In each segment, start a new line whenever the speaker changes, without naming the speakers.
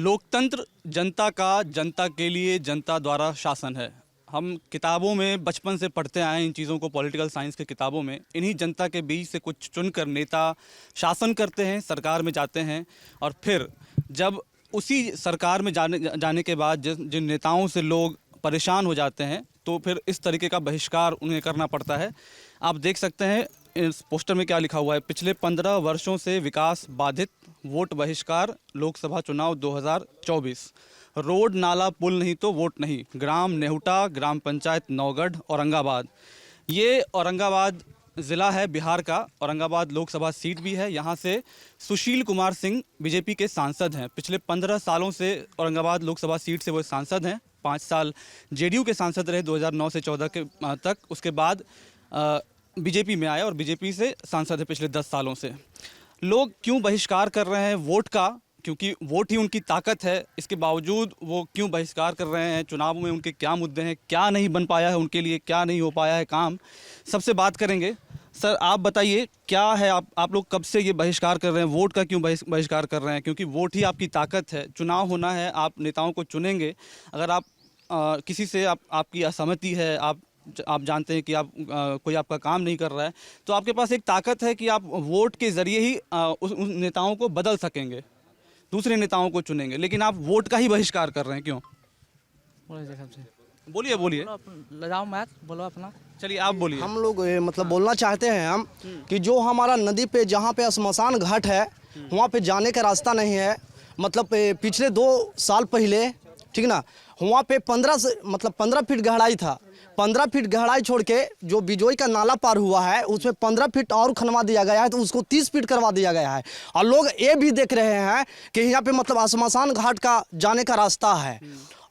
लोकतंत्र जनता का, जनता के लिए, जनता द्वारा शासन है। हम किताबों में बचपन से पढ़ते आए हैं इन चीज़ों को, पॉलिटिकल साइंस के किताबों में। इन्हीं जनता के बीच से कुछ चुनकर नेता शासन करते हैं, सरकार में जाते हैं, और फिर जब उसी सरकार में जाने के बाद जिन नेताओं से लोग परेशान हो जाते हैं, तो फिर इस तरीके का बहिष्कार उन्हें करना पड़ता है। आप देख सकते हैं इस पोस्टर में क्या लिखा हुआ है, पिछले 15 वर्षों से विकास बाधित, वोट बहिष्कार, लोकसभा चुनाव 2024, रोड नाला पुल नहीं तो वोट नहीं, ग्राम नेहुटा, ग्राम पंचायत नौगढ़, औरंगाबाद। ये औरंगाबाद ज़िला है बिहार का, औरंगाबाद लोकसभा सीट भी है। यहाँ से सुशील कुमार सिंह बीजेपी के सांसद हैं। पिछले 15 सालों से औरंगाबाद लोकसभा सीट से वो सांसद हैं। 5 साल जेडीयू के सांसद रहे 2009 से 14 के तक। उसके बाद बीजेपी में आए और बीजेपी से सांसद है पिछले 10 सालों से। लोग क्यों बहिष्कार कर रहे हैं वोट का? क्योंकि वोट ही उनकी ताकत है। इसके बावजूद वो क्यों बहिष्कार कर रहे हैं? चुनाव में उनके क्या मुद्दे हैं? क्या नहीं बन पाया है उनके लिए? क्या नहीं हो पाया है काम? सबसे बात करेंगे। सर, आप बताइए, क्या है, आप लोग कब से ये बहिष्कार कर रहे हैं? वोट का क्यों बहिष्कार कर रहे हैं? क्योंकि वोट ही आपकी ताकत है। चुनाव होना है, आप नेताओं को चुनेंगे। अगर आप किसी से आपकी असहमति है, आप जानते हैं कि कोई आपका काम नहीं कर रहा है, तो आपके पास एक ताकत है कि आप वोट के ज़रिए ही उन नेताओं को बदल सकेंगे, दूसरे नेताओं को चुनेंगे। लेकिन आप वोट का ही बहिष्कार कर रहे हैं, क्यों? बोलिए
लगाओ मैच, बोलो अपना।
चलिए आप बोलिए।
हम लोग मतलब बोलना चाहते हैं हम कि जो हमारा नदी पे जहाँ पे श्मशान घाट है, वहाँ पे जाने का रास्ता नहीं है। मतलब पिछले 2 साल पहले, ठीक ना, वहाँ पे 15 फीट गहराई था। 15 फीट गहराई छोड़ के जो बिजोई का नाला पार हुआ है, उसमें 15 फीट और खनवा दिया गया है, तो उसको 30 फीट करवा दिया गया है। और लोग ये भी देख रहे हैं कि यहाँ पे मतलब श्मशान घाट का जाने का रास्ता है।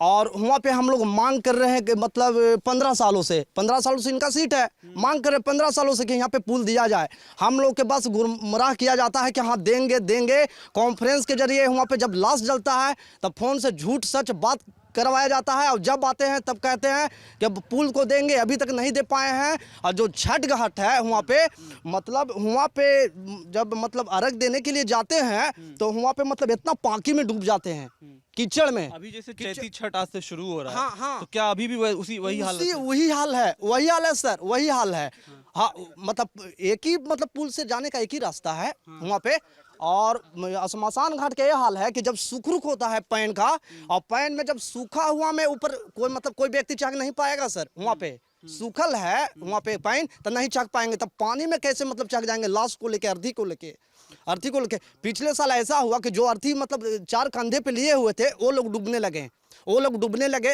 और वहाँ पे हम लोग मांग कर रहे हैं कि मतलब 15 सालों से इनका सीट है, मांग कर रहे 15 सालों से कि यहाँ पे पुल दिया जाए। हम लोग के बस गुमराह किया जाता है कि हाँ देंगे। कॉन्फ्रेंस के जरिए वहाँ पे जब लाश जलता है तब फोन से झूठ सच बात करवाया जाता है, और जब आते हैं तब कहते हैं कि पुल को देंगे, अभी तक नहीं दे पाए हैं। और जो छठ घाट है वहाँ पे जब मतलब अर्घ देने के लिए जाते हैं, तो वहाँ पे मतलब इतना पानी में डूब जाते हैं, कीचड़ में।
अभी जैसे चैती छठ आज से शुरू हो रहा है,
हाँ।
तो क्या अभी भी वही हाल है?
वही हाल है सर, वही हाल है। हाँ, मतलब एक ही मतलब पुल से जाने का एक ही रास्ता है वहाँ पे। और श्मशान घाट का ये हाल है कि जब सुखरुख होता है पैन का, और पैन में जब सूखा हुआ में ऊपर कोई व्यक्ति चाक नहीं पाएगा सर। वहाँ पे सूखल है वहाँ पे पैन, तो नहीं चाक पाएंगे, तब पानी में कैसे मतलब चाक जाएंगे? लाश को लेके, अर्थी को लेके। पिछले साल ऐसा हुआ कि जो अर्थी मतलब 4 कंधे पे लिए हुए थे, वो लोग डूबने लगे।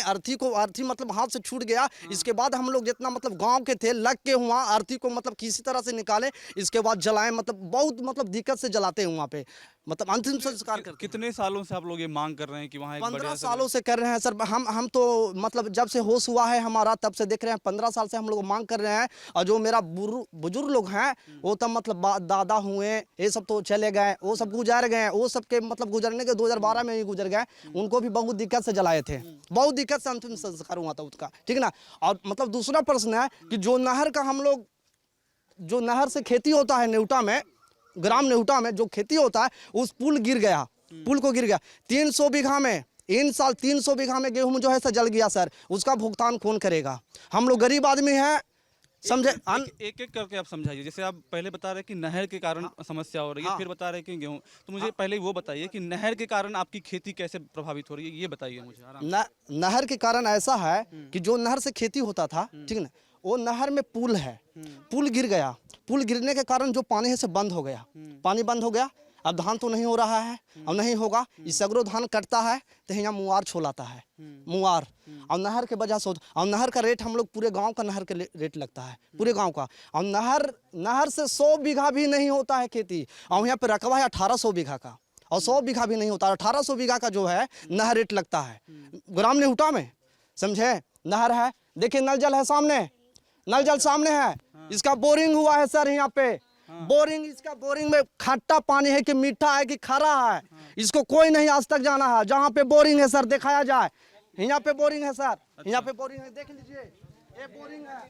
अर्थी मतलब हाथ से छूट गया। इसके बाद हम लोग जितना मतलब गांव के थे लग के वहाँ अर्थी को मतलब किसी तरह से निकाले, इसके बाद जलाएं। मतलब बहुत मतलब दिक्कत से जलाते हैं वहाँ पे, मतलब अंतिम संस्कार करते।
कितने सालों से आप लोग ये मांग कर रहे हैं कि वहाँ एक
15 सालों से कर रहे हैं सर। हम तो मतलब जब से होश हुआ है हमारा, तब से देख रहे हैं। 15 साल से हम लोग मांग कर रहे हैं। और जो मेरा बुजुर्ग लोग हैं, वो तब मतलब दादा हुए, ये सब तो चले गए, वो सब गुजर गए। वो सबके मतलब गुजरने के 2012 में ही गुजर गए। उनको भी बहुत दिक्कत से जलाए थे, बहुत दिक्कत से अंतिम संस्कार हुआ था उसका, ठीक ना। और मतलब दूसरा प्रश्न है कि जो नहर से खेती होता है नेहुटा में, ग्राम नेहुटा में जो खेती होता है, उस पुल को गिर गया 300 बीघा में। इन साल 300 बीघा में गेहूं जो है सर जल गया सर। उसका भुगतान कौन करेगा? हम लोग गरीब आदमी हैं, समझे।
एक करके आप समझाइए। जैसे आप पहले बता रहे कि नहर के कारण समस्या हो रही है, फिर बता रहे कि गेहूं, तो मुझे पहले वो बताइए कि नहर के कारण आपकी खेती कैसे प्रभावित हो रही है, ये बताइए मुझे आराम से।
नहर के कारण ऐसा है कि जो नहर से खेती होता था, ठीक ना, वो नहर में पुल है, पुल गिर गया। पुल गिरने के कारण जो पानी है से बंद हो गया, पानी बंद हो गया। अब धान तो नहीं हो रहा है, अब नहीं होगा। इस सगरो धान कटता है तो यहाँ मुआर छोलाता है, मुआर। और नहर के वजह से, और नहर का रेट हम लोग पूरे गांव का नहर का रेट लगता है, पूरे गांव का। और नहर से 100 बीघा भी नहीं होता है खेती, और यहाँ पे रकबा है 1800 बीघा का, और 100 बीघा भी नहीं होता। 1800 बीघा का जो है नहर रेट लगता है ग्राम नेहुटा में, समझे। नहर है, देखिए नल जल है सामने, नल जल सामने है। इसका बोरिंग हुआ है सर यहाँ पे। इसका बोरिंग में खट्टा पानी है कि मीठा है कि खारा है, इसको कोई नहीं आज तक जाना है। जहाँ पे बोरिंग है सर दिखाया जाए, यहाँ पे बोरिंग है सर, यहाँ पे बोरिंग है, देख लीजिए ये बोरिंग है।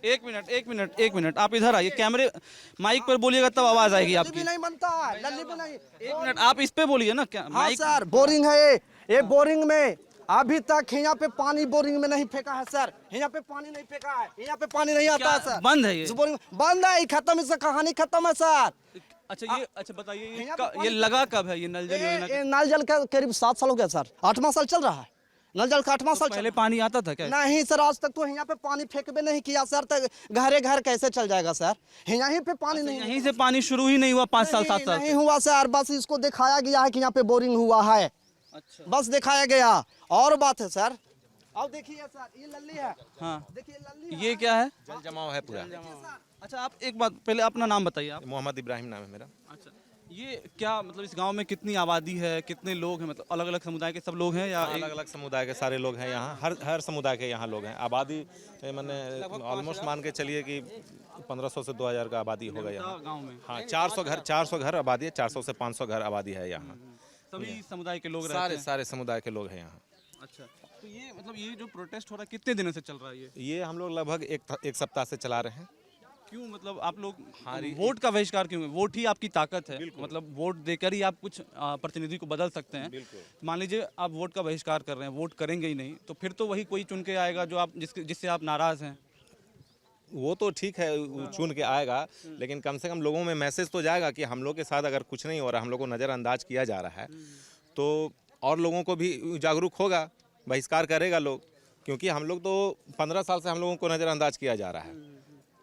एक मिनट आप इधर आइए, कैमरे माइक पर बोलिएगा तब आवाज आएगी आपकी।
भी नहीं बनता है, लल्ली भी नहीं।
1 मिनट आप इस पे बोलिए ना, क्या
हाँ
माइक?
सर, बोरिंग है ये बोरिंग में अभी तक यहाँ पे पानी बोरिंग में नहीं फेंका है सर, यहाँ पे पानी नहीं फेंका है, यहाँ पे पानी नहीं आता है सर।
बंद है ये?
इस बोरिंग बंद है, खत्म, इसका कहानी खत्म है सर।
अच्छा बताइए ये लगा कब है ये नल जल योजना?
ये नल जल का करीब 7 साल हो गया सर, 8वां साल चल रहा है, नल जल का 8वां साल।
पहले पानी आता था क्या?
नहीं सर, आज तक तो यहाँ पे पानी फेंकबे नहीं किया सर, तक घरे घर कैसे चल जाएगा सर, यहीं पे पानी नहीं।
यहीं से पानी शुरू ही नहीं हुआ 5 साल 7 साल
नहीं हुआ सर, बस इसको दिखाया गया है कि यहाँ पे बोरिंग हुआ है, बस दिखाया गया। और बात है सर, अब देखिए सर, ये लल्ली है।
हाँ,
देखिए लल्ली
ये क्या है?
जल जमाव है पूरा।
अच्छा, आप एक बात पहले अपना नाम बताइए आप।
मोहम्मद इब्राहिम नाम है मेरा।
अच्छा, ये क्या मतलब इस गांव में कितनी आबादी है, कितने लोग हैं, मतलब अलग अलग समुदाय के सब लोग हैं या
अलग अलग समुदाय के सारे लोग हैं यहाँ, हर समुदाय के यहाँ लोग हैं। आबादी मैंने ऑलमोस्ट मान के चलिए कि 1500 से 2000 का आबादी होगा यहाँ
गांव में?
हाँ, 400 घर आबादी है, 400 से 500 घर आबादी है यहाँ।
सभी समुदाय के लोग रहते
सारे
हैं?
सारे समुदाय के लोग हैं यहाँ।
अच्छा, तो ये मतलब ये जो प्रोटेस्ट हो रहा है कितने दिनों से चल रहा है
ये हम लोग लगभग एक सप्ताह से चला रहे हैं।
क्यों, मतलब आप लोग वोट का बहिष्कार क्यों है? वोट ही आपकी ताकत है, मतलब वोट देकर ही आप कुछ प्रतिनिधि को बदल सकते हैं। मान लीजिए आप वोट का बहिष्कार कर रहे हैं, वोट करेंगे ही नहीं, तो फिर तो वही कोई चुन के आएगा जो आप जिससे आप नाराज हैं।
वो तो ठीक है, वो चुन के आएगा, लेकिन कम से कम लोगों में मैसेज तो जाएगा कि हम लोग के साथ अगर कुछ नहीं हो रहा, हम लोग को नज़रअंदाज किया जा रहा है, तो और लोगों को भी जागरूक होगा, बहिष्कार करेगा लोग। क्योंकि हम लोग तो 15 साल से हम लोगों को नज़रअंदाज किया जा रहा है,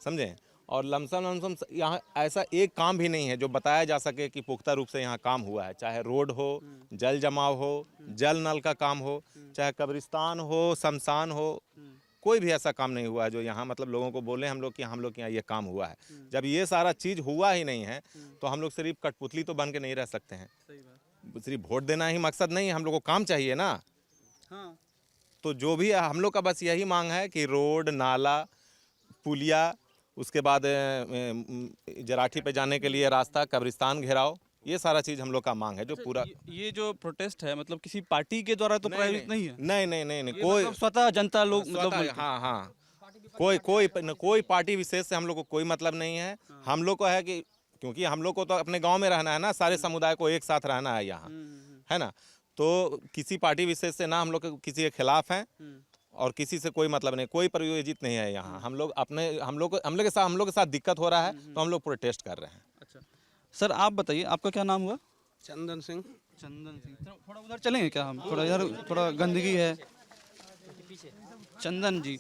समझें। और लमसम यहाँ ऐसा एक काम भी नहीं है जो बताया जा सके कि पुख्ता रूप से यहाँ काम हुआ है, चाहे रोड हो, जल जमाव हो, जल नल का काम हो, चाहे कब्रिस्तान हो, शमशान हो, कोई भी ऐसा काम नहीं हुआ है जो यहाँ मतलब लोगों को बोले हम लोग कि हम लोग के यहाँ ये काम हुआ है। जब ये सारा चीज़ हुआ ही नहीं है तो हम लोग सिर्फ कठपुतली तो बन के नहीं रह सकते हैं। सिर्फ वोट देना ही मकसद नहीं है, हम लोग को काम चाहिए ना।
हाँ।
तो जो भी हम लोग का बस यही मांग है कि रोड, नाला, पुलिया, उसके बाद जराठी पे जाने के लिए रास्ता, कब्रिस्तान घेराव, ये सारा चीज़ हम लोग का मांग है जो पूरा।
ये जो प्रोटेस्ट है मतलब किसी पार्टी के द्वारा तो प्रायोजित नहीं है?
नहीं, कोई
मतलब स्वतः जनता लोग मतलब
हाँ, कोई पार्टी विशेष से हम लोग को कोई मतलब नहीं है। हम लोग को है कि क्योंकि हम लोग को तो अपने गांव में रहना है ना, सारे समुदाय को एक साथ रहना है यहाँ, है ना। तो किसी पार्टी विशेष से ना हम लोग किसी के खिलाफ हैं और किसी से कोई मतलब नहीं, कोई प्रायोजित नहीं है यहाँ। हम लोग के साथ दिक्कत हो रहा है तो हम लोग प्रोटेस्ट कर रहे हैं।
अच्छा सर, आप बताइए आपका क्या नाम हुआ?
चंदन सिंह।
चंदन सिंह, थोड़ा उधर चलेंगे क्या हम? थोड़ा इधर थोड़ा गंदगी है। चंदन जी,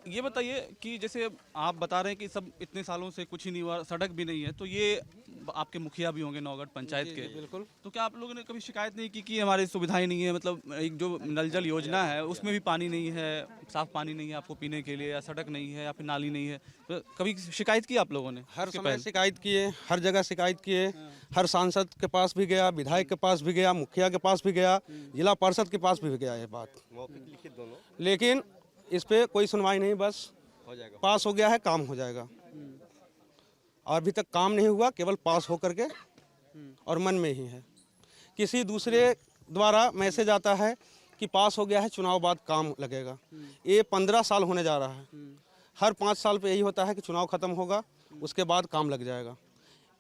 ये बताइए कि जैसे आप बता रहे हैं कि सब इतने सालों से कुछ ही नहीं हुआ, सड़क भी नहीं है, तो ये आपके मुखिया भी होंगे नौगढ़ पंचायत के,
बिल्कुल।
तो क्या आप लोगों ने कभी शिकायत नहीं की कि हमारी सुविधाएं नहीं है? मतलब एक जो नल जल योजना है उसमें भी पानी नहीं है, साफ पानी नहीं है आपको पीने के लिए, या सड़क नहीं है या फिर नाली नहीं है, तो कभी शिकायत की आप लोगों ने?
हर समय शिकायत किए, हर जगह शिकायत किए, हर सांसद के पास भी गया, विधायक के पास भी गया, मुखिया के पास भी गया, जिला पार्षद के पास भी गया ये बात, लेकिन इस पे कोई सुनवाई नहीं। बस पास हो गया है, काम हो जाएगा, और अभी तक काम नहीं हुआ, केवल पास हो करके और मन में ही है। किसी दूसरे द्वारा मैसेज आता है कि पास हो गया है, चुनाव बाद काम लगेगा। ये 15 साल होने जा रहा है, हर 5 साल पे यही होता है कि चुनाव खत्म होगा उसके बाद काम लग जाएगा।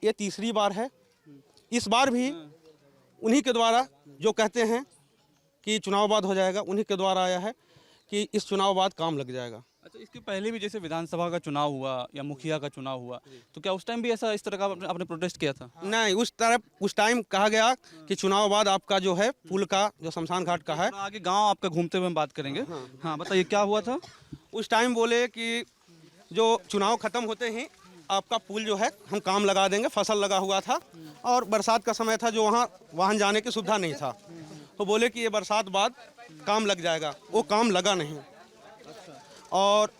ये तीसरी बार है। इस बार भी उन्हीं के द्वारा जो कहते हैं कि चुनाव बाद हो जाएगा, उन्हीं के द्वारा आया है कि इस चुनाव बाद काम लग जाएगा।
अच्छा, इसके पहले भी जैसे विधानसभा का चुनाव हुआ या मुखिया का चुनाव हुआ, तो क्या उस टाइम भी ऐसा इस तरह का आपने प्रोटेस्ट किया था?
नहीं, उस टाइम कहा गया कि चुनाव बाद आपका जो है पुल का, जो शमशान घाट का है,
आगे गांव आपका घूमते हुए हम बात करेंगे। हाँ बताइए क्या हुआ था?
उस टाइम बोले कि जो चुनाव खत्म होते ही आपका पुल जो है हम काम लगा देंगे। फसल लगा हुआ था और बरसात का समय था, जो वहाँ वाहन जाने की सुविधा नहीं था, तो बोले कि ये बरसात बाद काम लग जाएगा। वो काम लगा नहीं, और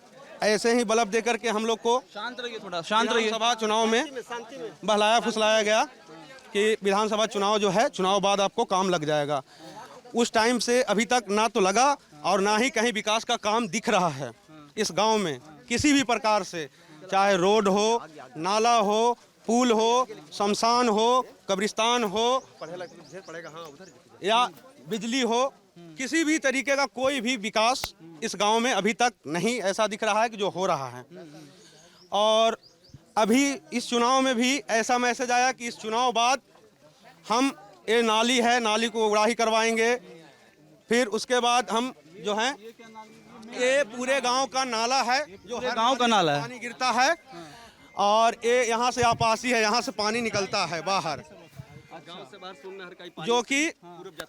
ऐसे ही बल्ब दे करके हम लोग को
शांत रहिए, थोड़ा शांत रहिए।
विधानसभा चुनाव में बहलाया फुसलाया गया कि विधानसभा चुनाव जो है, चुनाव बाद आपको काम लग जाएगा। उस टाइम से अभी तक ना तो लगा और ना ही कहीं विकास का काम दिख रहा है इस गांव में, किसी भी प्रकार से, चाहे रोड हो, नाला हो, पुल हो, शमशान हो, कब्रिस्तान हो या बिजली हो, किसी भी तरीके का कोई भी विकास इस गांव में अभी तक नहीं ऐसा दिख रहा है कि जो हो रहा है। और अभी इस चुनाव में भी ऐसा मैसेज आया कि इस चुनाव बाद हम ये नाली है, नाली को उड़ाही करवाएंगे, फिर उसके बाद हम जो है ये पूरे गांव का नाला है, जो हर
गांव का नाला है।
पानी गिरता है और ये यहाँ से आपासी है, यहाँ से पानी निकलता है बाहर, जो कि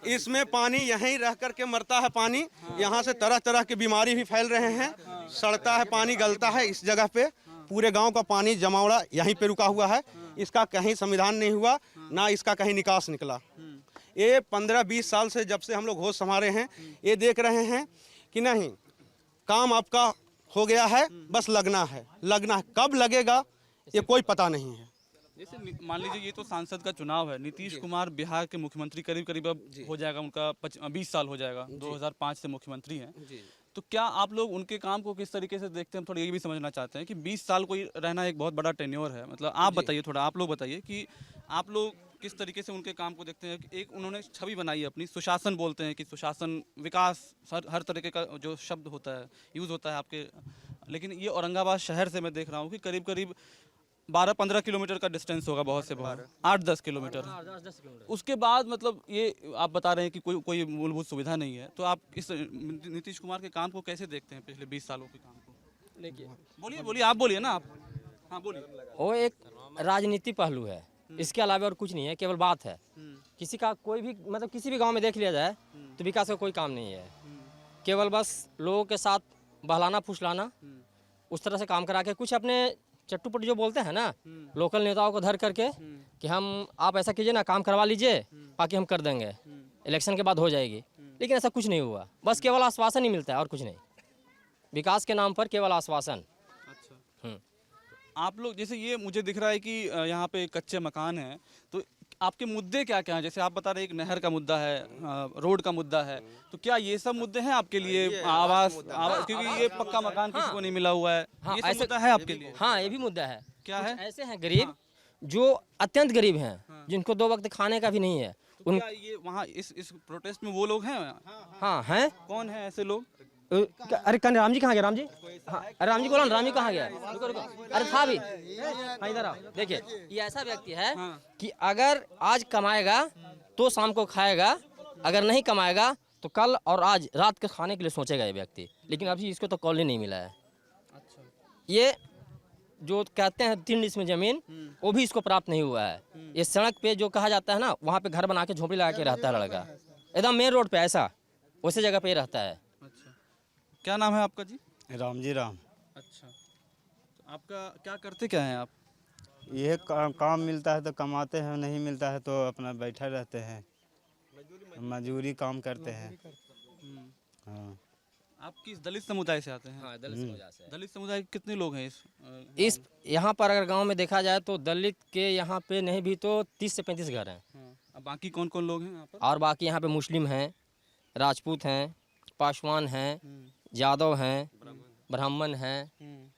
इसमें पानी यहीं रह करके मरता है पानी। यहाँ से तरह तरह की बीमारी भी फैल रहे हैं, सड़ता है पानी, गलता है इस जगह पे। पूरे गांव का पानी जमावड़ा यहीं पे रुका हुआ है, इसका कहीं समाधान नहीं हुआ, ना इसका कहीं निकास निकला। ये 15-20 साल से जब से हम लोग होश संभाले हैं, ये देख रहे हैं कि नहीं काम आपका हो गया है, बस लगना है, कब लगेगा ये कोई पता नहीं है।
जैसे मान लीजिए ये तो सांसद का चुनाव है, नीतीश कुमार बिहार के मुख्यमंत्री करीब करीब अब हो जाएगा, उनका 20 साल हो जाएगा, 2005 से मुख्यमंत्री हैं। तो क्या आप लोग उनके काम को किस तरीके से देखते हैं? हम थोड़ा ये भी समझना चाहते हैं कि 20 साल कोई रहना एक बहुत बड़ा टेन्योर है, मतलब आप बताइए, थोड़ा आप लोग बताइए कि आप लोग किस तरीके से उनके काम को देखते हैं। एक उन्होंने छवि बनाई है अपनी, सुशासन बोलते हैं कि सुशासन, विकास, हर तरीके का जो शब्द होता है यूज़ होता है आपके, लेकिन ये औरंगाबाद शहर से मैं देख रहा हूँ कि करीब करीब 12-15 किलोमीटर का डिस्टेंस होगा, बहुत से बहुत 8-10 किलोमीटर। उसके बाद मतलब ये आप बता रहे हैं कि कोई मूलभूत सुविधा नहीं है, तो आप इस नीतीश कुमार के काम को कैसे देखते हैं, पिछले 20 सालों के काम को?
देखिए,
बोलिए आप बोलिए ना आप। हाँ बोलिए।
वो एक राजनीति पहलू है, इसके अलावा और कुछ नहीं है, केवल बात है। किसी का कोई भी मतलब किसी भी गांव में देख लिया जाए तो विकास का कोई काम नहीं है, केवल बस लोगों के साथ बहलाना फुसलाना, उस तरह से काम करा के कुछ अपने चट्टू-पट्टू जो बोलते हैं ना लोकल नेताओं को धर करके कि आप ऐसा कीजिए ना, काम करवा लीजिए, बाकी हम कर देंगे, इलेक्शन के बाद हो जाएगी। लेकिन ऐसा कुछ नहीं हुआ, बस केवल आश्वासन ही मिलता है और कुछ नहीं। विकास के नाम पर केवल आश्वासन।
अच्छा, आप लोग जैसे ये मुझे दिख रहा है कि यहाँ पे कच्चे मकान हैं, तो आपके मुद्दे क्या क्या हैं? जैसे आप बता रहे हैं एक नहर का मुद्दा है, रोड का मुद्दा है, तो क्या ये सब मुद्दे हैं आपके लिए? आवास, क्योंकि ये पक्का मकान किसी को नहीं मिला हुआ है, ये सब मुद्दा है आपके लिए?
हाँ, ये भी मुद्दा है।
क्या है?
ऐसे हैं गरीब जो अत्यंत गरीब हैं, जिनको 2 वक्त खाने का भी नहीं है।
तो क्या ये वहाँ इस प्रोटेस्ट में वो लोग हैं?
हाँ हैं।
कौन है ऐसे लोग?
अरे राम जी कहाँ गया? राम जी, हाँ, अरे राम जी बोला, राम जी कहाँ गया? रुको रुको, अरे था भी, हाँ इधर आओ। देखिए, ये ऐसा व्यक्ति है कि अगर आज कमाएगा तो शाम को खाएगा, अगर नहीं कमाएगा तो कल और आज रात के खाने के लिए सोचेगा ये व्यक्ति। लेकिन अभी इसको तो कॉल ही नहीं मिला है।
अच्छा, ये
जो कहते हैं 3 डिस में जमीन, वो भी इसको प्राप्त नहीं हुआ है। ये सड़क पे जो कहा जाता है ना, वहाँ पे घर बना के झोपड़ी लगा के रहता है लड़का, एकदम मेन रोड पे, ऐसा उसी जगह पे ही रहता है।
अच्छा, क्या नाम है आपका जी?
राम जी राम।
अच्छा, तो आपका क्या करते क्या हैं आप?
ये काम मिलता है तो कमाते हैं, नहीं मिलता है तो अपना बैठा रहते हैं, मजदूरी काम करते हैं। हाँ।
आप किस दलित समुदाय से आते हैं?
हाँ, दलित समुदाय से।
दलित समुदाय के कितने लोग हैं
इस यहाँ पर अगर गांव में देखा जाए तो दलित के यहाँ पे नहीं भी तो 30 से 35 घर हैं।
अब बाकी कौन कौन लोग हैं यहाँ पर?
और बाकी यहाँ पे मुस्लिम हैं, राजपूत हैं, पासवान हैं, यादव हैं, ब्राह्मण हैं,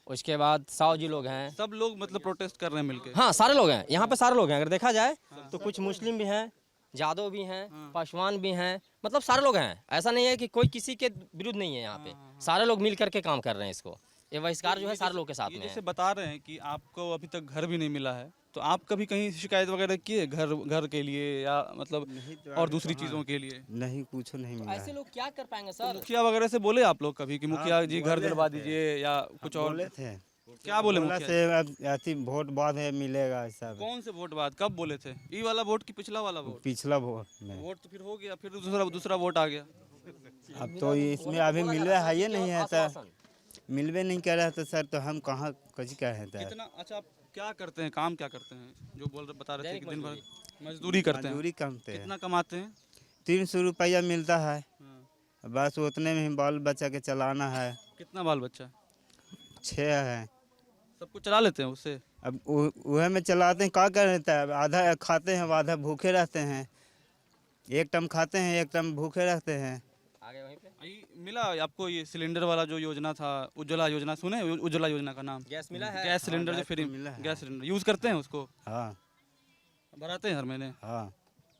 उसके बाद साहू जी लोग हैं।
सब लोग मतलब प्रोटेस्ट कर रहे हैं मिलके?
हाँ, सारे लोग हैं यहाँ पे, सारे लोग हैं। अगर देखा जाए तो कुछ मुस्लिम भी हैं, यादव भी हैं, पासवान भी हैं, मतलब सारे लोग हैं। ऐसा नहीं है कि कोई किसी के विरुद्ध नहीं है यहाँ पे, सारे लोग मिल करके काम कर रहे हैं इसको। ये बहिष्कार जो है सारे लोग के साथ में है।
जैसे बता रहे हैं कि आपको अभी तक घर भी नहीं मिला है, तो आप कभी कहीं शिकायत वगैरह किए घर के लिए या मतलब और दूसरी चीज़ों के लिए?
नहीं, कुछ नहीं मिला
ऐसे लोग क्या कर पाएंगे सर?
मुखिया वगैरह से बोले आप लोग कभी कि मुखिया जी घर दिलवा दीजिए या कुछ और?
बोले थे।
क्या बोले
बोला
मुखिया?
से अति वोट बाद है मिलेगा ऐसा।
कौन से वोट बाद? कब बोले थे? ई वाला वोट कि पिछला वाला वोट?
पिछला वोट में।
वोट तो फिर हो गया, फिर दूसरा वोट आ गया।
अब तो इसमें अभी मिल रहा है, ये नहीं है सर, मिलवे नहीं कर रहा था सर, तो हम कहाँ कुछ कह रहे थे।
कितना? अच्छा, आप क्या करते हैं, काम क्या करते हैं? जो बता रहे थे कि दिन भर मजदूरी करते हैं।
मजदूरी करते हैं।
कितना कमाते हैं?
300 रुपया मिलता है, बस उतने में ही बाल बच्चा के चलाना है।
कितना बाल बच्चा?
6 है।
सब कुछ चला लेते हैं उससे?
अब वह में चलाते हैं, क्या कर रहता है, आधा खाते हैं, आधा भूखे रहते हैं। एक टाइम खाते हैं, एक टाइम भूखे रहते हैं।
आगे वहीं पे
मिला आपको ये सिलेंडर वाला जो योजना था, उज्ज्वला योजना? सुने उज्ज्वला योजना का नाम?
गैस मिला है?
गैस सिलेंडर जो फ्री
मिला है।
गैस सिलेंडर यूज़ करते हैं उसको?
हाँ
भराते हैं हर महीने?
हाँ।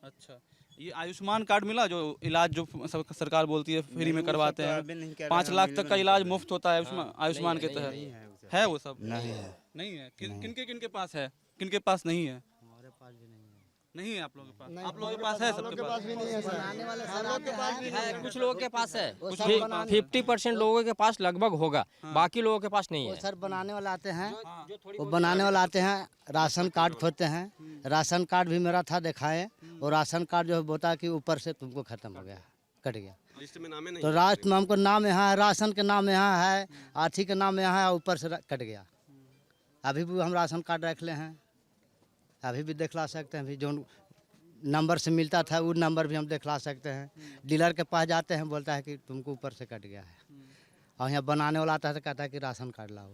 अच्छा, ये आयुष्मान कार्ड मिला जो इलाज जो सरकार बोलती है फ्री में करवाते हैं, 5 लाख तक का इलाज मुफ्त होता है आयुष्मान के तहत, है वो सब?
नहीं है।
नहीं है? किनके पास है, किनके पास नहीं है? नहीं है आप लोगों के पास? आप लोगों के पास है? सबके पास
है, कुछ लोगों के पास है, कुछ 50% लोगों के पास लगभग होगा, बाकी लोगों के पास नहीं है।
सर बनाने वाला आते हैं, वो बनाने वाला आते हैं, राशन कार्ड खोलते हैं। राशन कार्ड भी मेरा था, दिखाए, और राशन कार्ड जो होता है कि ऊपर से तुमको खत्म हो गया, कट गया। तो राष्ट्र में हमको नाम यहाँ है, राशन के नाम यहाँ है, आर्थी के नाम यहाँ है, ऊपर से कट गया। अभी भी हम राशन कार्ड रख ले हैं, अभी भी दिखला सकते हैं, अभी जो नंबर से मिलता था वो नंबर भी हम दिखला सकते हैं। डीलर के पास जाते हैं, बोलता है कि तुमको ऊपर से कट गया है, और यहाँ बनाने वाला आता है तो कहता है कि राशन कार्ड लाओ।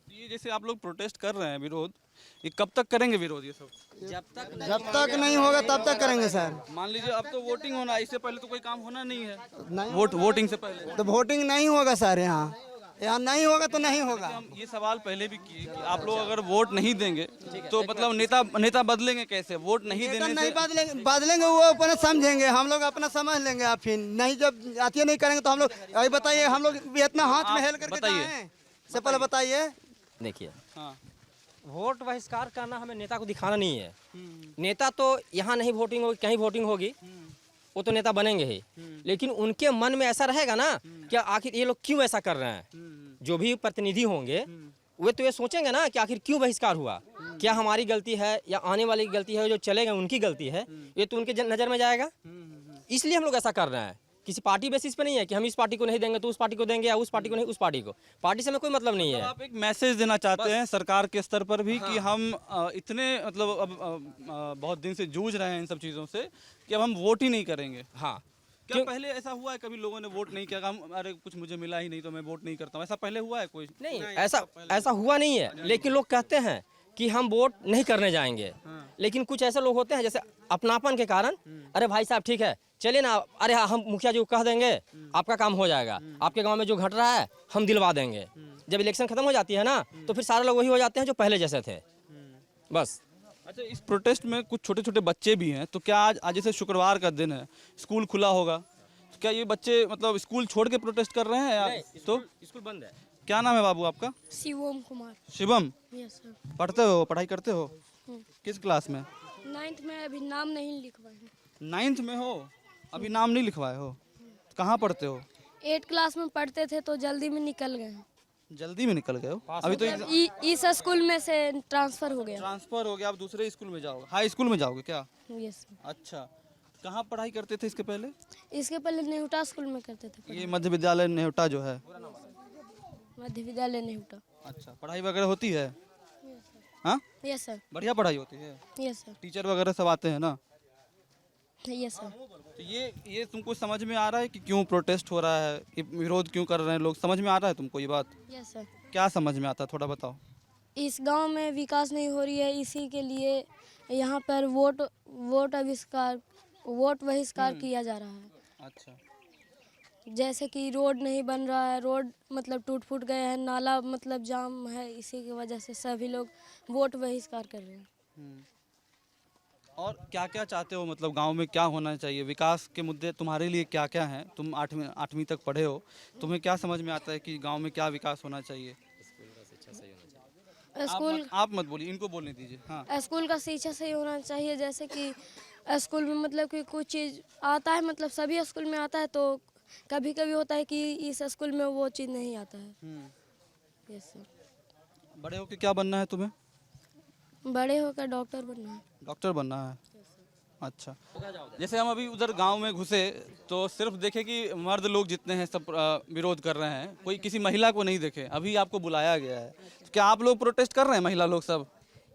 ये जैसे आप लोग प्रोटेस्ट कर रहे हैं, विरोध, ये कब तक करेंगे विरोध ये सब?
जब तक नहीं होगा तब तक करेंगे सर।
मान लीजिए अब तो वोटिंग होना है, इससे पहले तो कोई काम होना नहीं है।
नहीं
वोटिंग से पहले
तो वोटिंग नहीं होगा सर, यहाँ नहीं होगा तो नहीं होगा।
हम ये सवाल पहले भी किए कि आप लोग अगर वोट नहीं देंगे तो मतलब नेता बदलेंगे कैसे? वोट नहीं देने से
नहीं बदलेंगे वो अपना समझेंगे, हम लोग अपना समझ लेंगे। आप फिर नहीं, जब आती नहीं करेंगे तो हम लोग अभी बताइए, हम लोग भी इतना हाथ में हेल करके
बताइए।
से पहले बताइए।
देखिए,
हाँ,
वोट बहिष्कार करना हमें नेता को दिखाना नहीं है। नेता तो यहाँ नहीं वोटिंग होगी, कहीं वोटिंग होगी, वो तो नेता बनेंगे ही, लेकिन उनके मन में ऐसा रहेगा ना कि आखिर ये लोग क्यों ऐसा कर रहे हैं। जो भी प्रतिनिधि होंगे वे तो ये सोचेंगे ना कि आखिर क्यों बहिष्कार हुआ, क्या हमारी गलती है या आने वाली की गलती है, जो चले गए उनकी गलती है, ये तो उनके नज़र में जाएगा। इसलिए हम लोग ऐसा कर रहे हैं, किसी पार्टी बेसिस पे नहीं है कि हम इस पार्टी को नहीं देंगे तो उस पार्टी को देंगे, या उस पार्टी को नहीं उस पार्टी को। पार्टी से हमें कोई मतलब नहीं है।
आप एक मैसेज देना चाहते हैं सरकार के स्तर पर भी कि हम इतने मतलब अब बहुत दिन से जूझ रहे हैं इन सब चीज़ों से कि अब हम वोट ही नहीं करेंगे।
हाँ,
क्या पहले ऐसा हुआ है कभी लोगों ने वोट नहीं किया, हम अरे कुछ मुझे मिला ही नहीं तो मैं वोट नहीं करता हूँ, ऐसा पहले हुआ है कोई?
नहीं, ऐसा हुआ नहीं है, लेकिन लोग कहते हैं कि हम वोट नहीं करने जाएंगे। लेकिन कुछ ऐसे लोग होते हैं जैसे अपनापन के कारण, अरे भाई साहब ठीक है चलिए ना, अरे हाँ, हम मुखिया जी को कह देंगे, आपका काम हो जाएगा, आपके गांव में जो घट रहा है हम दिलवा देंगे। जब इलेक्शन खत्म हो जाती है ना तो फिर सारे लोग वही हो जाते हैं जो पहले जैसे थे, बस।
अच्छा, इस प्रोटेस्ट में कुछ छोटे छोटे बच्चे भी हैं, तो क्या आज जैसे शुक्रवार का दिन है, स्कूल खुला होगा, तो क्या ये बच्चे मतलब स्कूल छोड़ के प्रोटेस्ट कर रहे हैं या तो
स्कूल बंद है।
क्या नाम है बाबू आपका?
शिवम कुमार।
Shivam,
yes sir.
पढ़ते हो, पढ़ाई करते हो? किस क्लास में?
9th में, अभी नाम नहीं लिखवाए हैं।
9th में हो, अभी नाम नहीं लिखवाए हो? कहाँ पढ़ते हो?
8 क्लास में पढ़ते थे तो जल्दी में निकल गए हैं।
जल्दी में निकल गए हो? अभी तो
इस स्कूल में से ट्रांसफर हो गया।
ट्रांसफर हो गया, आप दूसरे स्कूल में जाओगे, हाई स्कूल में जाओगे क्या?
यस।
अच्छा, कहाँ पढ़ाई करते थे इसके पहले?
इसके पहले नेहुटा स्कूल में करते थे।
ये मध्य विद्यालय नेहुटा जो है।
मध्य विद्यालय नेहुटा।
अच्छा, पढ़ाई वगैरह होती है? हाँ,
यस सर।
बढ़िया पढ़ाई होती है?
Yes sir.
टीचर वगैरह सब आते हैं ना?
Yes sir.
तो ये तुमको समझ में आ रहा है कि क्यों प्रोटेस्ट हो रहा है, ये विरोध क्यों कर रहे हैं लोग, समझ में आ रहा है तुमको ये बात?
Yes sir.
क्या समझ में आता है, थोड़ा बताओ।
इस गांव में विकास नहीं हो रही है, इसी के लिए यहाँ पर वोट बहिष्कार किया जा रहा है।
अच्छा,
जैसे कि रोड नहीं बन रहा है, रोड मतलब टूट फूट गए हैं, नाला मतलब जाम है, इसी की वजह से सभी लोग वोट बहिष्कार कर रहे हैं।
और क्या क्या चाहते हो, मतलब गांव में क्या होना चाहिए, विकास के मुद्दे तुम्हारे लिए क्या क्या हैं? तुम 8वीं तक पढ़े हो, तुम्हें क्या समझ में आता है कि गांव में क्या विकास होना चाहिए?
स्कूल
आप मत बोलिए, इनको बोलने दीजिए। हाँ,
स्कूल का शिक्षा सही होना चाहिए। जैसे कि स्कूल में मतलब कि कुछ चीज़ आता है, मतलब सभी स्कूल में आता है, तो कभी कभी होता है कि इस स्कूल में वो चीज़ नहीं आता है। Yes sir.
बड़े होके क्या बनना है तुम्हें?
बड़े होकर डॉक्टर बनना है।
डॉक्टर बनना है। अच्छा, जैसे हम अभी उधर गांव में घुसे तो सिर्फ देखे कि मर्द लोग जितने हैं सब विरोध कर रहे हैं, कोई किसी महिला को नहीं देखे। अभी आपको बुलाया गया है, तो क्या आप लोग प्रोटेस्ट कर रहे हैं, महिला लोग सब?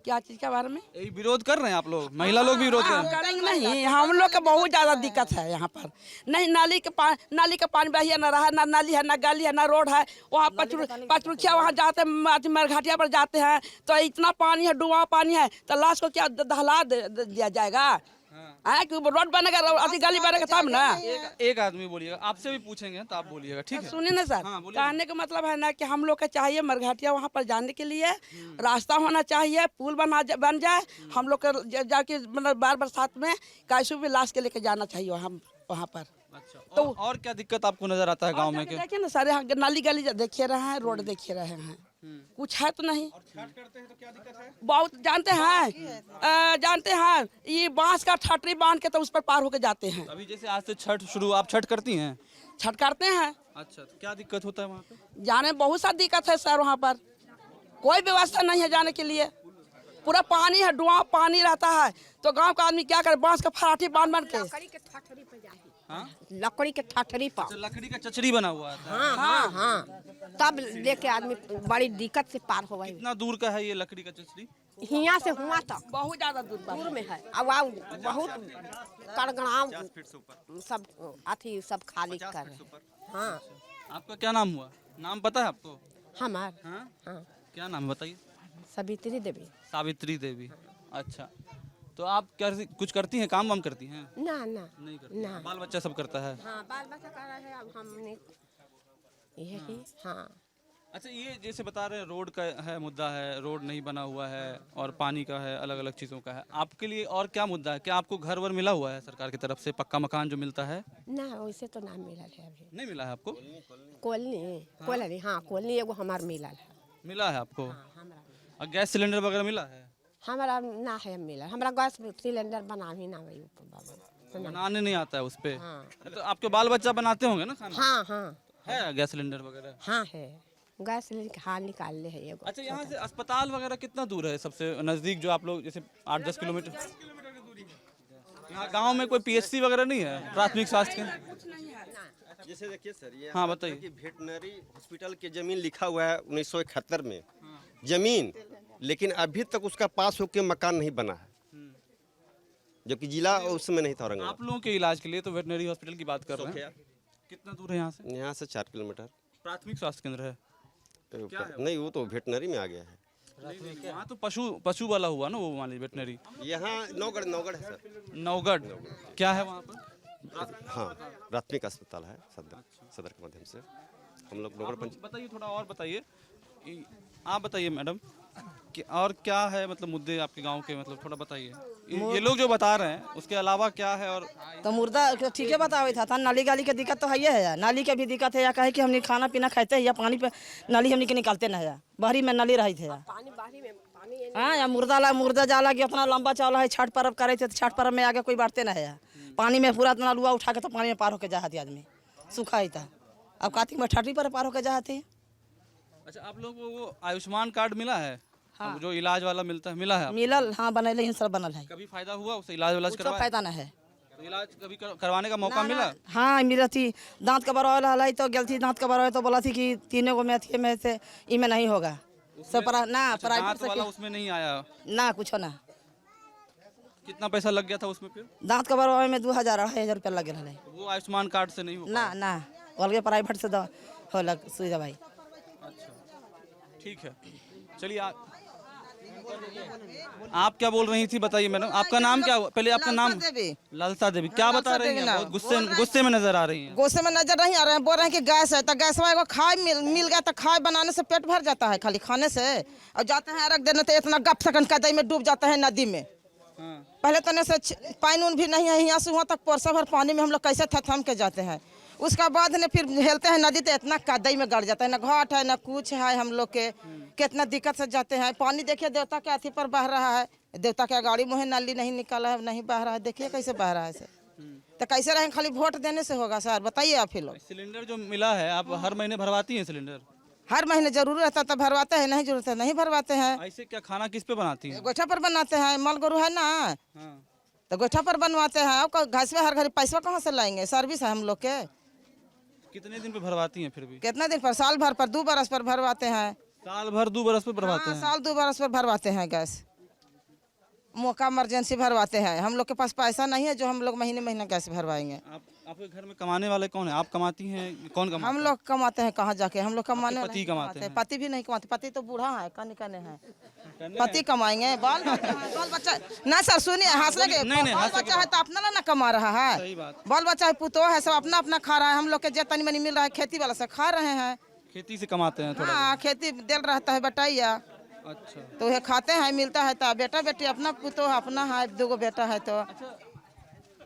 क्या चीज के बारे में?
यही विरोध कर रहे हैं आप लोग, महिला लोग भी विरोध कर रहे हैं?
करेंगे नहीं, हम लोग का बहुत ज्यादा दिक्कत है यहाँ पर। नहीं नाली का पानी बढ़िया न रहा, ना नाली है, ना गली है, ना रोड है। वहाँ पचरुखिया वहाँ जाते हैं, मरघाटिया पर जाते हैं तो इतना पानी है, डूबा पानी है, तो लाश को क्या दहला दिया जाएगा? रोड बनेगा, अति गली बनेगा तब ना।
एक आदमी बोलिएगा, आपसे भी पूछेंगे तो आप बोलिएगा, ठीक है?
सुनिए ना सर, कहने का मतलब है ना कि हम लोग का चाहिए मरघाटिया वहाँ पर जाने के लिए रास्ता होना चाहिए, पुल बन जाए। हम लोग का जाके मतलब बार बरसात में कैसे भी लाश के लेके जाना चाहिए वहाँ पर।
अच्छा, और क्या दिक्कत आपको नजर आता है गांव में?
देखिए ना सारे नाली गली देखिए रहे हैं, रोड देखिए रहे हैं, कुछ है तो नहीं। बहुत जानते हैं ये बांस का ठटरी बांध के तो उस पर पार होके जाते हैं।
अभी जैसे आज से छठ शुरू, आप छठ करती हैं?
छठ करते हैं।
अच्छा, तो क्या दिक्कत होता है वहाँ पे?
जाने में बहुत सा दिक्कत है सर, वहाँ पर कोई व्यवस्था नहीं है जाने के लिए। पूरा पानी है, डुआ पानी रहता है, तो गांव का आदमी क्या करे, बांस का फराठी बांध के
लकड़ी के ठठरी पर।
अच्छा, लकड़ी का चचड़ी बना हुआ है।
हाँ तब लेके आदमी बड़ी दिक्कत से पार हो गई।
कितना दूर का है ये लकड़ी का चचड़ी?
हियाँ से हुआ तक
बहुत ज्यादा दूर
में है। अब आओ बहुत कड़गड़ाव सब अथी सब खाली कर रहे हैं। हाँ।
आपका क्या नाम हुआ? नाम पता है आपको?
हमार
हाँ?
हाँ
क्या नाम है बताइए?
सावित्री देवी।
सावित्री देवी। अच्छा, तो आप क्या कुछ करती हैं, काम वाम करती हैं?
ना ना
नहीं करती।
ना।
बाल बच्चा सब करता है?
हाँ बाल बच्चा कर रहे हैं। अब हमने यही हाँ।
अच्छा, ये जैसे बता रहे हैं रोड का है, मुद्दा है, रोड नहीं बना हुआ है और पानी का है, अलग अलग चीज़ों का है। आपके लिए और क्या मुद्दा है? क्या आपको घर वर मिला हुआ है सरकार की तरफ से, पक्का मकान जो मिलता है?
ना वैसे तो ना मिला है अभी।
नहीं मिला है आपको?
कॉलोनी हाँ कॉलोनी एगो हमार मिला है।
मिला है आपको?
हाँ, हमरा
और गैस सिलेंडर वगैरह मिला है?
हमारा ना है मिला। हमारा गैस सिलेंडर बना ही ना वही
बनाने नहीं आता है उस पे?
हाँ।
तो आपके बाल बच्चा बनाते होंगे ना खाना?
हाँ हाँ
है गैस सिलेंडर वगैरह?
हाँ है गैस सिलेंडर हाँ निकाल ले है एगो।
अच्छा, यहाँ से अस्पताल वगैरह कितना दूर है सबसे नज़दीक, जो आप लोग जैसे 8-10 किलोमीटर? यहाँ गांव में कोई पीएचसी वगैरह नहीं है, प्राथमिक स्वास्थ्य केंद्र?
जैसे देखिए सर, ये
हाँ बताइए।
कि वेटनरी हॉस्पिटल की जमीन लिखा हुआ है 1971 में जमीन, लेकिन अभी तक उसका पास होकर मकान नहीं बना है, जबकि जिला उसमें नहीं था औरंगाबाद।
आप लोगों के इलाज के लिए तो वेटनरी हॉस्पिटल की बात कर रहे हैं। कितना दूर है यहाँ से?
यहाँ से 4 किलोमीटर।
प्राथमिक स्वास्थ्य केंद्र है?
नहीं, वो तो वेटनरी में आ गया है।
वहाँ तो पशु वाला हुआ ना, वो मान लीजिए वेटनरी।
यहाँ नौगढ़ है सर।
नौगढ़ क्या है वहाँ पर?
हाँ, प्राथमिक अस्पताल है सदर के माध्यम से हम लोग नौगढ़ पंचायत।
बताइए थोड़ा और बताइए, आप बताइए मैडम कि और क्या है मतलब मुद्दे आपके गांव के, मतलब थोड़ा बताइए। ये लोग जो बता रहे हैं उसके अलावा क्या है? और
तो मुर्दा ठीक है बतावे था नाली गाली की दिक्कत तो है यार, नाली के भी दिक्कत है या कहे कि हमने खाना पीना खाते हैं या पानी पे नाली हमने के निकालते नहीं है, बहरी में नाली रही थे। हाँ या मुर्दा जाला कि उतना लंबा चौला है, छठ पर्व करे थे तो छठ पर्व में आगे कोई बांटते नहीं है। पानी में पूरा इतना लुआ उठा के तो पानी में पार होके जाती आदमी, सूखा ही था। अब कार्तिक में ठठी पर पार होके जाती।
अच्छा, आप लोगों को आयुष्मान कार्ड मिला है? हाँ। जो इलाज वाला मिलता है, मिला है?
मिलल हाँ, बनल है सब बनल है।
कभी फायदा हुआ उससे? इलाज करवाया?
फायदा ना है।
तो इलाज कभी करवाने का मौका मिला?
हाँ मिला थी, दांत का बरौल हलाई तो गल थी, दांत का बरौल तो बोला थी कि तीनों को में से इनमें नहीं होगा सब ना प्राइवेट
वाला उसमें नहीं आया
ना कुछ ना।
कितना पैसा लग गया था उसमें फिर?
दांत का बरौल में 2000-2500 रुपया लग गया है।
वो आयुष्मान कार्ड से नहीं होगा?
ना अलगे प्राइवेट से हो लग सुई दवाई।
अच्छा, ठीक है, चलिए आप क्या बोल रही थी बताइए मैडम, आपका नाम क्या? पहले आपका नाम? ललता देवी। क्या बता रही हैं? बहुत गुस्से में नजर आ रही हैं।
गुस्से में नजर नहीं आ रहे हैं, बोल रहे हैं कि गैस है तो गैस में खाए मिल गया तो खाए बनाने से पेट भर जाता है खाली खाने से, और जाते हैं रख देने तो इतना गप सकन कदई में डूब जाता है नदी में। पहले तो से पानी उन भी नहीं है, यहाँ से वहाँ तक परसा भर पानी में हम लोग कैसे थम के जाते हैं। उसका बाद ने फिर हेलते हैं नदी तो इतना कदई में गड़ जाता है, ना घाट है ना कुछ है। हम लोग के कितना दिक्कत से जाते हैं। पानी देखिए देवता के अथी पर बह रहा है, देवता के गाड़ी मुँह नाली नहीं निकाला है, नहीं बह रहा है, देखिए कैसे बह रहा है सर। तो कैसे रहें? खाली वोट देने से होगा सर? बताइए आप ही लोग।
सिलेंडर जो मिला है, आप हर महीने भरवाती हैं सिलेंडर?
हर महीने जरूर रहता तो भरवाते हैं, नहीं जरूरत है नहीं भरवाते हैं।
ऐसे क्या खाना किस पे बनाती हैं?
गोइठा पर बनाते हैं, मल गोरू है ना तो गोइठा पर बनवाते हैं। आपका घास पे हर घर पैसा कहाँ से लाएंगे? सर्विस है हम लोग के।
कितने दिन पे भरवाती हैं फिर भी?
कितना दिन पर? साल भर पर 2 बरस पर भरवाते हैं।
साल भर 2 बरस पे भरवाते हैं?
साल 2 बरस पर भरवाते हैं गैस, मौका इमरजेंसी भरवाते हैं। हम लोग के पास पैसा नहीं है जो हम लोग महीने गैस भरवाएंगे।
आपके घर में कमाने वाले कौन है? आप कमाती हैं? कौन कमाता है?
हम लोग कमाते हैं कहाँ जाके, हम लोग कमाने
पति कमाते हैं?
पति भी नहीं कमाते, पति तो बूढ़ा है, कने है। पति कमाएंगे, बाल बच्चा ना सर सुनिए, हंस लगे बाल बच्चा है तो अपना ना कमा रहा है। बाल बच्चा है, पुतो है, सब अपना अपना खा रहा है। हम लोग के जो तनी मनी मिल रहा है खेती वाला से खा रहे हैं।
खेती से कमाते हैं थोड़ा?
हाँ खेती दिल रहता है बटाइया।
अच्छा,
तो ये खाते हैं, मिलता है तो बेटा बेटी अपना पुतो अपना है, 2 बेटा है। तो
अच्छा,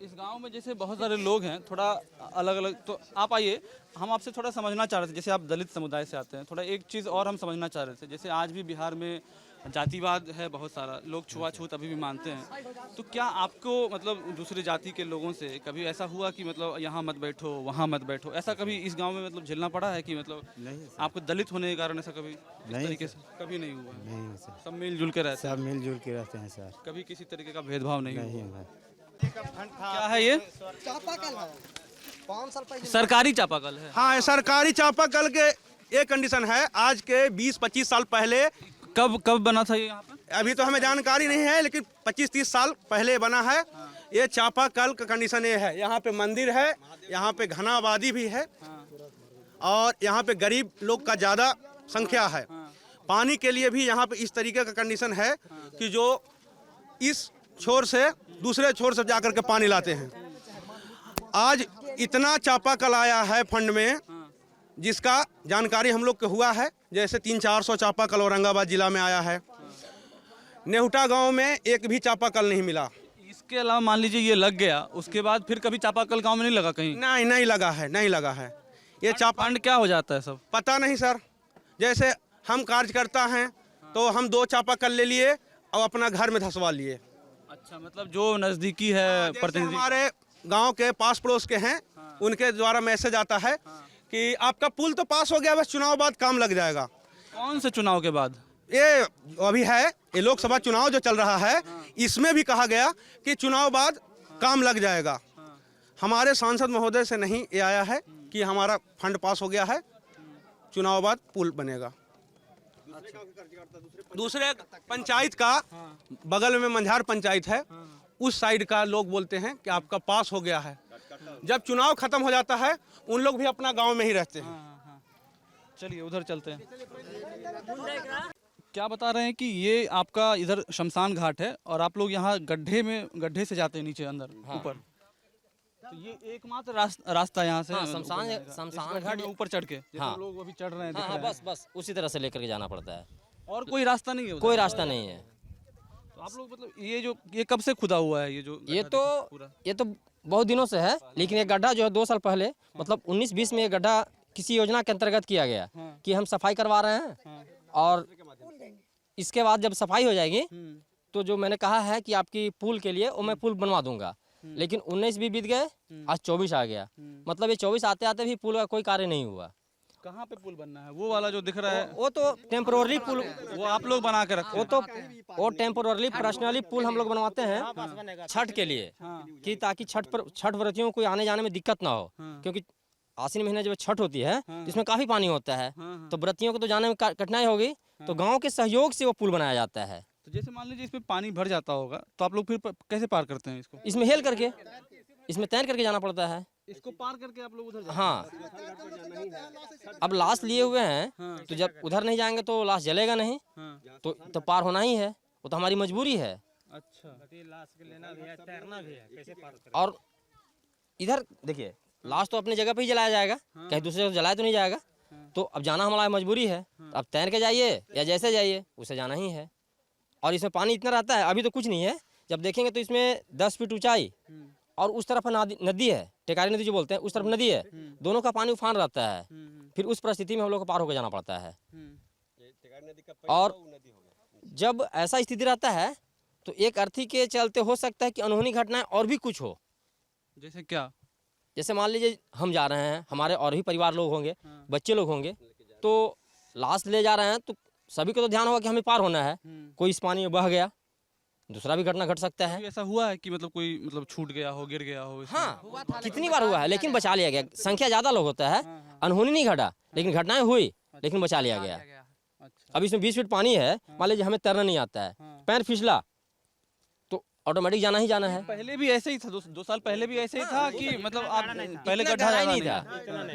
इस गांव में जैसे बहुत सारे लोग हैं, थोड़ा अलग अलग, तो आप आइए, हम आपसे थोड़ा समझना चाह रहे थे, जैसे आप दलित समुदाय से आते हैं, थोड़ा एक चीज़ और हम समझना चाह रहे थे। जैसे आज भी बिहार में जातिवाद है बहुत सारा, लोग छुआछूत अभी भी मानते हैं, तो क्या आपको मतलब दूसरे जाति के लोगों से कभी ऐसा हुआ कि मतलब यहाँ मत बैठो वहाँ मत बैठो, ऐसा कभी इस गांव में मतलब झेलना पड़ा है कि मतलब
नहीं
आपको दलित होने के कारण ऐसा कभी इस
नहीं
तरीके से कभी नहीं हुआ है?
नहीं सर,
सब मिलजुल के रहते हैं,
सब मिलजुल के रहते हैं सर।
कभी किसी तरीके का भेदभाव नहीं
नहीं
हुआ?
है।
क्या है ये?
चापाकल है 5 साल पहले
सरकारी चापाकल है।
हाँ, सरकारी चापाकल के एक कंडीशन है, आज के 20-25 साल पहले,
कब कब बना था ये यहाँ पर?
अभी तो हमें जानकारी नहीं है, लेकिन 25-30 साल पहले बना है। ये चापाकल का कंडीशन ये है, यहाँ पे मंदिर है, यहाँ पे घना आबादी भी है और यहाँ पे गरीब लोग का ज़्यादा संख्या है। पानी के लिए भी यहाँ पे इस तरीके का कंडीशन है कि जो इस छोर से दूसरे छोर से जाकर के पानी लाते हैं। आज इतना चापाकल आया है फंड में, जिसका जानकारी हम लोग को हुआ है, जैसे 300-400 चापाकल औरंगाबाद जिला में आया है। नेहुटा गांव में एक भी चापाकल नहीं मिला।
इसके अलावा मान लीजिए ये लग गया, उसके बाद फिर कभी चापाकल गांव में नहीं लगा कहीं?
नहीं लगा है, नहीं लगा है। ये चापा
फंड क्या हो जाता है सब?
पता नहीं सर, जैसे हम कार्यकर्ता हैं तो हम 2 चापाकल ले लिए और अपना घर में धसवा लिए।
अच्छा, मतलब जो नज़दीकी है
जैसे
प्रतिनिधि,
हमारे गांव के पास पड़ोस के हैं, उनके द्वारा मैसेज आता है कि आपका पुल तो पास हो गया, बस चुनाव बाद काम लग जाएगा।
कौन से चुनाव के बाद?
ये अभी है, ये लोकसभा चुनाव जो चल रहा है, इसमें भी कहा गया कि चुनाव बाद काम लग जाएगा। हमारे सांसद महोदय से नहीं ये आया है कि हमारा फंड पास हो गया है, चुनाव बाद पुल बनेगा। दूसरे पंचायत का, बगल में मंझार पंचायत है, उस साइड का लोग बोलते हैं कि आपका पास हो गया है। जब चुनाव खत्म हो जाता है, उन लोग भी अपना गांव में ही रहते हैं।
चलिए उधर चलते हैं। क्या बता रहे हैं कि ये आपका इधर शमशान घाट है और आप लोग यहाँ गड्ढे से जाते हैं नीचे अंदर ऊपर, तो ये एकमात्र रास्ता यहाँ से
शमशान घाट
में ऊपर चढ़ के, जैसे लोग अभी चढ़ रहे हैं, दिख
हाँ,
रहे हैं।
बस उसी तरह से लेकर के जाना पड़ता है,
और कोई रास्ता नहीं है उधर?
कोई रास्ता नहीं है।
तो आप लोग मतलब ये कब से खुदा हुआ है ये जो
ये
गड्ढा पूरा?
तो बहुत दिनों से है, लेकिन ये गड्ढा जो है 2 साल पहले मतलब 19-20 में ये गड्ढा किसी योजना के अंतर्गत किया गया कि हम सफाई करवा रहे हैं, और इसके बाद जब सफाई हो जाएगी तो जो मैंने कहा है कि आपकी पुल के लिए वो मैं पुल बनवा दूंगा, लेकिन 19 भी बीत गए, आज 24 आ गया, मतलब ये 24 आते आते भी पुल का कोई कार्य नहीं हुआ।
कहाँ पे पुल बनना है? वो वाला जो दिख रहा है
वो तो टेम्पोररी पुल,
वो आप लोग बना के रखे हैं?
वो टेम्पोररी पर्सनली पुल हम लोग बनवाते हैं छठ के लिए, कि ताकि छठ व्रतियों को आने जाने में दिक्कत ना हो, क्योंकि आश्विन महीने जब छठ होती है इसमें काफी पानी होता है, तो व्रतियों को तो जाने में कठिनाई होगी, तो गांव के सहयोग से वो पुल बनाया जाता है।
तो जैसे मान लीजिए इसमें पानी भर जाता होगा, तो आप लोग फिर कैसे पार करते हैं इसको?
इसमें हेल करके, इसमें तैर करके जाना पड़ता है।
इसको पार करके आप लोग उधर जाते
हाँ, अब लाश लिए हुए हैं, तो जब उधर नहीं जाएंगे तो लाश जलेगा नहीं, तो पार होना ही है, वो तो हमारी मजबूरी है।
अच्छा,
और इधर देखिए, लाश तो अपनी जगह पे ही जलाया जाएगा, कहीं दूसरे जगह जलाया तो नहीं जाएगा, तो अब जाना हमारा मजबूरी है। तो अब तैर के जाइए या जैसे जाइए, उसे जाना ही है। और इसमें पानी इतना रहता है, अभी तो कुछ नहीं है, जब देखेंगे तो इसमें 10 फीट ऊंचाई और उस तरफ नदी है, टेकारी नदी जो बोलते हैं, उस तरफ नदी है, दोनों का पानी उफान रहता है। फिर उस परिस्थिति में हम लोग को पार होकर जाना पड़ता है। और जब ऐसा स्थिति रहता है तो एक अर्थी के चलते हो सकता है कि अनहोनी घटनाएं और भी कुछ हो।
जैसे क्या?
जैसे मान लीजिए हम जा रहे हैं, हमारे और भी परिवार लोग होंगे, बच्चे लोग होंगे, तो लाश ले जा रहे हैं, तो सभी को तो ध्यान होगा कि हमें पार होना है, कोई इस पानी में बह गया, दूसरा भी घटना घट सकता है।
ऐसा हुआ है कि मतलब कोई मतलब छूट गया हो, गिर गया हो?
हाँ, कितनी बार हुआ है, लेकिन बचा लिया गया। संख्या ज्यादा लोग होता है, अनहोनी नहीं घटा, लेकिन घटनाएं हुई, लेकिन बचा लिया गया। अब इसमें 20 फीट पानी है, मान लीजिए हमें तैरना नहीं आता है, पैर फिसला तो ऑटोमेटिक जाना ही जाना है।
पहले भी ऐसे ही था, 2 साल पहले भी ऐसे ही था कि मतलब आप पहले
इतना
गड्ढा
नहीं था,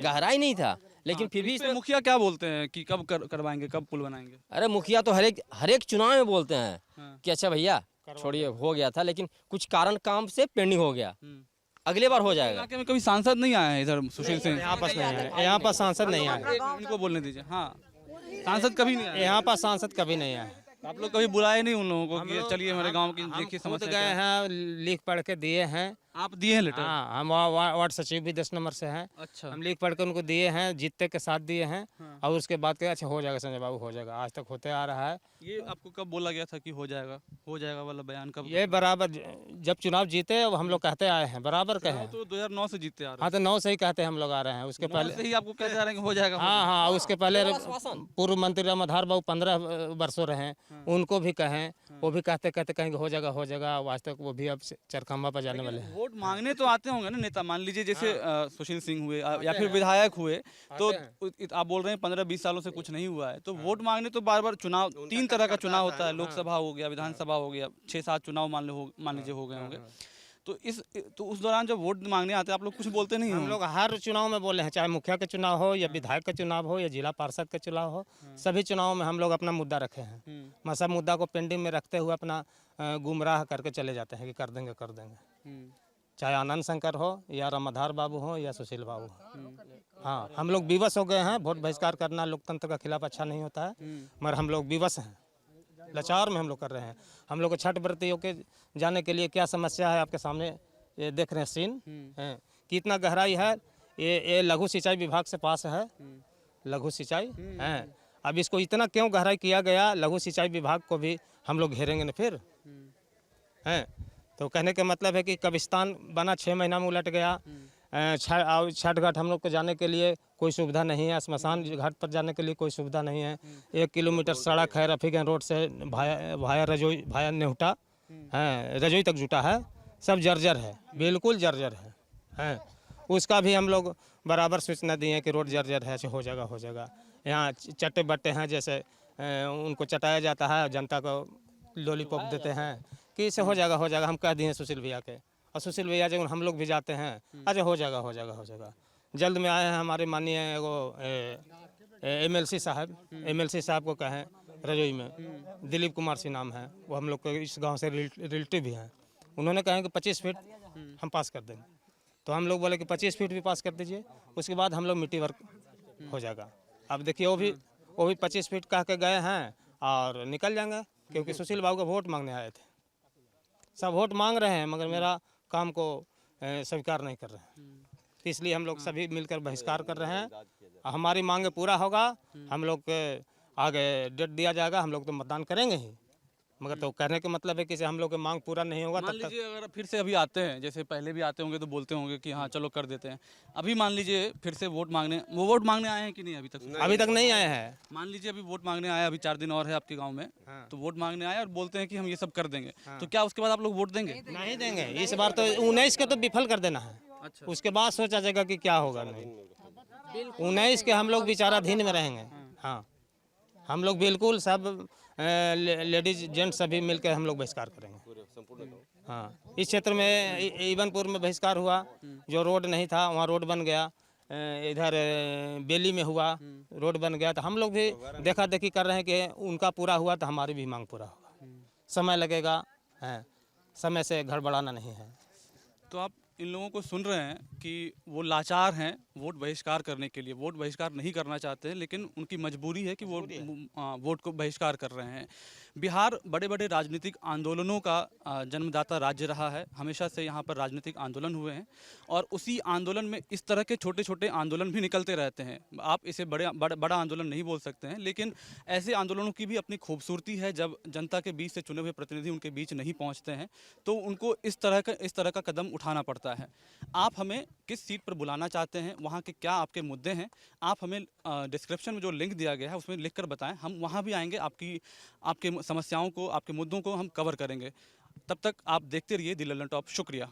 गहराई नहीं था, लेकिन फिर भी
इसमें मुखिया क्या बोलते हैं कि कब करवाएंगे, कब पुल बनाएंगे?
अरे मुखिया तो हर एक चुनाव में बोलते हैं कि अच्छा भैया छोड़िए, हो गया था, लेकिन कुछ कारण काम से पेंडिंग हो गया, अगले बार हो जाएगा।
इलाके में कभी सांसद नहीं आए हैं इधर? सुशील सिंह
यहाँ पास नहीं है, यहाँ पास सांसद नहीं आए,
इनको बोलने दीजिए। हाँ, सांसद कभी नहीं आए?
यहाँ पास सांसद कभी नहीं आए।
आप लोग कभी बुलाए नहीं उन लोगों को कि चलिए हमारे गांव की देखिए
खुद
समस्या
गए हैं, लिख पढ़ के दिए हैं,
आप दिए हैं लेटर?
हाँ, हम वार्ड सचिव भी 10 नंबर से हैं।
अच्छा।
हम लिख पढ़ कर उनको दिए हैं, जीतते के साथ दिए हैं।
हाँ।
और उसके बाद कहे अच्छा हो जाएगा संजय बाबू, हो जाएगा। आज तक होते आ रहा है।
ये आपको कब बोला गया था कि हो जाएगा वाला बयान कब?
ये बराबर जब चुनाव जीते अब हम लोग कहते आए हैं, बराबर कहे।
तो 2009 से जीतते आ रहे
हाँ, तो 9 से ही कहते हम लोग आ रहे हैं। उसके
हैं।
पहले
से ही आपको कहते आ रहे हैं कि हो जाएगा।
हाँ हाँ, उसके पहले पूर्व मंत्री रामाधार बाबू 15 वर्षों रहे, उनको भी कहें, वो भी कहते कहेंगे हो जाएगा। आज तक वो भी अब चरखंबा पर जाने वाले हैं।
वोट मांगने तो आते होंगे ना नेता, मान लीजिए जैसे सुशील सिंह हुए या फिर विधायक हुए, तो आप बोल रहे हैं 15-20 सालों से कुछ नहीं हुआ है, तो वोट मांगने तो बार बार चुनाव, 3 तरह का चुनाव होता है, लोकसभा हो गया, विधानसभा हो गया, 6-7 चुनाव मान लीजिए हो गए होंगे। तो उस दौरान जब वोट मांगने आते हैं आप लोग कुछ बोलते नहीं?
हम लोग हर चुनाव में बोले हैं, चाहे मुखिया का चुनाव हो या विधायक का चुनाव हो या जिला पार्षद का चुनाव हो, सभी चुनाव में हम लोग अपना मुद्दा रखे हैं। सब मुद्दा को पेंडिंग में रखते हुए अपना गुमराह करके चले जाते हैं कि कर देंगे। चाहे आनंद शंकर हो या रामाधार बाबू हो या सुशील बाबू हो। हाँ, हम लोग विवश हो गए हैं। वोट बहिष्कार करना लोकतंत्र के खिलाफ अच्छा नहीं होता है, मगर हम लोग विवश हैं, लाचार में हम लोग कर रहे हैं। हम लोग को छठ व्रतियों के जाने के लिए क्या समस्या है, आपके सामने ये देख रहे हैं सीन है, कितना गहराई है। ये लघु सिंचाई विभाग से पास है, लघु सिंचाई है। अब इसको इतना क्यों गहराई किया गया, लघु सिंचाई विभाग को भी हम लोग घेरेंगे ना फिर हैं। तो कहने का मतलब है कि कब्रिस्तान बना 6 महीना में उलट गया। छठ घाट हम लोग को जाने के लिए कोई सुविधा नहीं है, स्मशान घाट पर जाने के लिए कोई सुविधा नहीं है। 1 किलोमीटर सड़क है रफीगंज रोड से भाया रजोई, भाया नेहुटा है, रजोई तक जुटा है, सब जर्जर है, बिल्कुल जर्जर है। उसका भी हम लोग बराबर सूचना दिए कि रोड जर्जर है, हो जाएगा। यहाँ चट्टे बट्टे हैं, जैसे उनको चटाया जाता है, जनता को लॉलीपॉप देते हैं कि इससे हो जाएगा। हम कह दिए सुशील भैया के, और सुशील भैया जब हम लोग भी जाते हैं, अच्छा हो जाएगा। जल्द में आए हैं हमारे माननीय MLC साहब को कहें, रजोई में दिलीप कुमार सिंह नाम है, वो हम लोग को इस गांव से रिलेटिव भी हैं। उन्होंने कहा कि 25 फीट हम पास कर देंगे, तो हम लोग बोले कि 25 फीट भी पास कर दीजिए, उसके बाद हम लोग मिट्टी वर्क हो जाएगा। अब देखिए वो भी 25 फीट कह के गए हैं और निकल जाएंगे, क्योंकि सुशील बाबू का वोट मांगने आए थे। सब वोट मांग रहे हैं मगर मेरा काम को स्वीकार नहीं कर रहे हैं, तो इसलिए हम लोग सभी मिलकर बहिष्कार कर रहे हैं। हमारी मांग पूरा होगा, हम लोग के आगे डेट दिया जाएगा, हम लोग तो मतदान करेंगे ही, मगर तो कहने का मतलब है कि हम लोग की मांग पूरा नहीं होगा
मान
तब तक।
लीजिए अगर फिर से अभी आते हैं, जैसे पहले भी आते होंगे तो बोलते होंगे कि हाँ चलो कर देते हैं, अभी मान लीजिए फिर से वोट मांगने आए हैं कि नहीं?
अभी तक नहीं आए हैं।
मान लीजिए अभी वोट मांगने आए, अभी 4 दिन और है आपके गांव में, तो वोट मांगने आए और बोलते हैं कि हम ये सब कर देंगे, तो क्या उसके बाद आप लोग वोट देंगे?
नहीं देंगे, इस बार तो 19 के तो विफल कर देना है।
अच्छा।
उसके बाद सोचा जाएगा कि क्या होगा। नहीं, 19 के हम लोग विचाराधीन में रहेंगे। हाँ, हम लोग बिल्कुल सब लेडीज जेंट्स सभी मिलकर हम लोग बहिष्कार करेंगे। हाँ, इस क्षेत्र में ईवनपुर में बहिष्कार हुआ, जो रोड नहीं था वहाँ रोड बन गया। इधर बेली में हुआ, रोड बन गया, तो हम लोग भी देखा देखी कर रहे हैं कि उनका पूरा हुआ तो हमारी भी मांग पूरा होगा। समय लगेगा, समय से गड़बड़ाना नहीं है।
तो आप इन लोगों को सुन रहे हैं कि वो लाचार हैं वोट बहिष्कार करने के लिए, वोट बहिष्कार नहीं करना चाहते हैं, लेकिन उनकी मजबूरी है कि वो वोट को बहिष्कार कर रहे हैं। बिहार बड़े बड़े राजनीतिक आंदोलनों का जन्मदाता राज्य रहा है, हमेशा से यहाँ पर राजनीतिक आंदोलन हुए हैं, और उसी आंदोलन में इस तरह के छोटे छोटे आंदोलन भी निकलते रहते हैं। आप इसे बड़ा आंदोलन नहीं बोल सकते हैं, लेकिन ऐसे आंदोलनों की भी अपनी खूबसूरती है। जब जनता के बीच से चुने हुए प्रतिनिधि उनके बीच नहीं पहुँचते हैं तो उनको इस तरह का कदम उठाना पड़ता है। आप हमें किस सीट पर बुलाना चाहते हैं, वहाँ के क्या आपके मुद्दे हैं, आप हमें डिस्क्रिप्शन में जो लिंक दिया गया है उसमें लिखकर बताएं। हम वहाँ भी आएंगे, आपकी समस्याओं को, आपके मुद्दों को हम कवर करेंगे। तब तक आप देखते रहिए दी लल्लन टॉप। शुक्रिया।